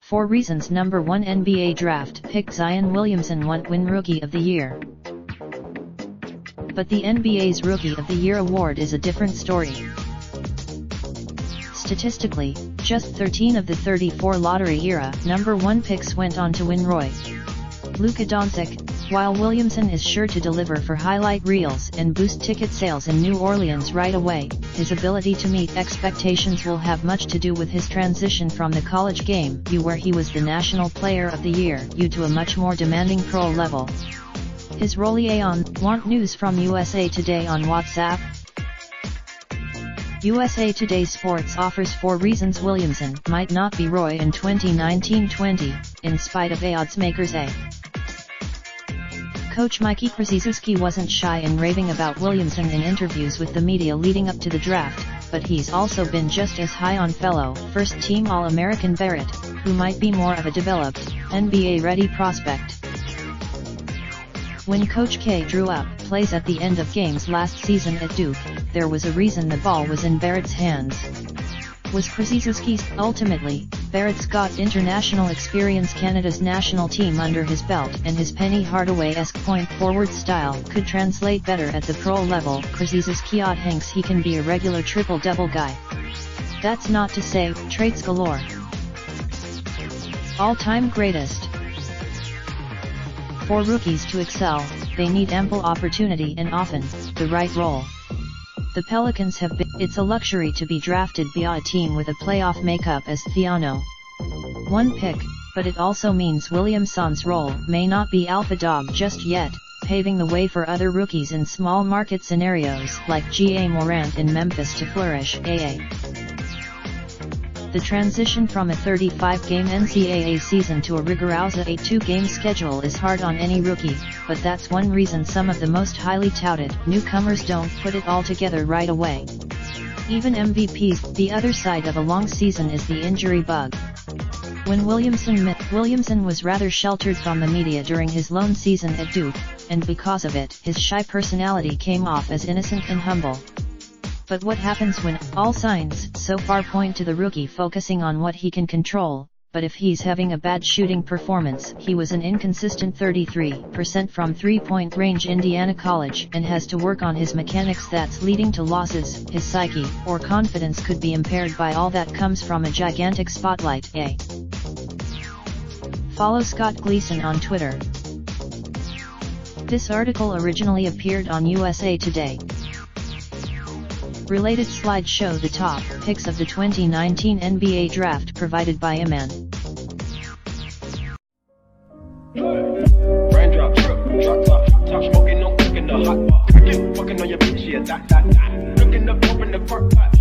For reasons. Number 1, NBA draft pick Zion Williamson won't win Rookie of the Year. But the NBA's Rookie of the Year award is a different story. Statistically, just 13 of the 34 lottery-era number 1 picks went on to win Roy. Luka Doncic. While Williamson is sure to deliver for highlight reels and boost ticket sales in New Orleans right away, his ability to meet expectations will have much to do with his transition from the college game, where he was the National Player of the Year, to a much more demanding pro level. His role on Want News from USA Today on WhatsApp. USA Today Sports offers 4 reasons Williamson might not be Roy in 2019-20, in spite of odds makers. Coach Mikey Krzyzewski wasn't shy in raving about Williamson in interviews with the media leading up to the draft, but he's also been just as high on fellow first-team All-American Barrett, who might be more of a developed, NBA-ready prospect. When Coach K drew up plays at the end of games last season at Duke, there was a reason the ball was in Barrett's hands. Was Krzyzewski's. Ultimately, Barrett's got international experience, Canada's national team under his belt, and his Penny Hardaway-esque point-forward style could translate better at the pro level. Krzyzewski thinks he can be a regular triple-double guy. That's not to say, traits galore. All-time greatest. For rookies to excel, they need ample opportunity and often, the right role. The Pelicans have been. It's a luxury to be drafted by a team with a playoff makeup as Theano. 1 pick, but it also means Williamson's role may not be alpha dog just yet, paving the way for other rookies in small market scenarios like G.A. Morant in Memphis to flourish. The transition from a 35-game NCAA season to a rigorous 82-game schedule is hard on any rookie, but that's one reason some of the most highly touted newcomers don't put it all together right away. Even MVPs. The other side of a long season is the injury bug. When Williamson was rather sheltered from the media during his lone season at Duke, and because of it, his shy personality came off as innocent and humble. But what happens when all signs so far point to the rookie focusing on what he can control? But if he's having a bad shooting performance, he was an inconsistent 33% from three-point range Indiana College and has to work on his mechanics that's leading to losses. His psyche or confidence could be impaired by all that comes from a gigantic spotlight. Follow Scott Gleason on Twitter. This article originally appeared on USA Today. Related slides show the top picks of the 2019 NBA Draft provided by Iman. Raindrop, drop top smoking, no cooking the hot pot. Fucking on your bitch, yeah, that. Looking up, open the park pot.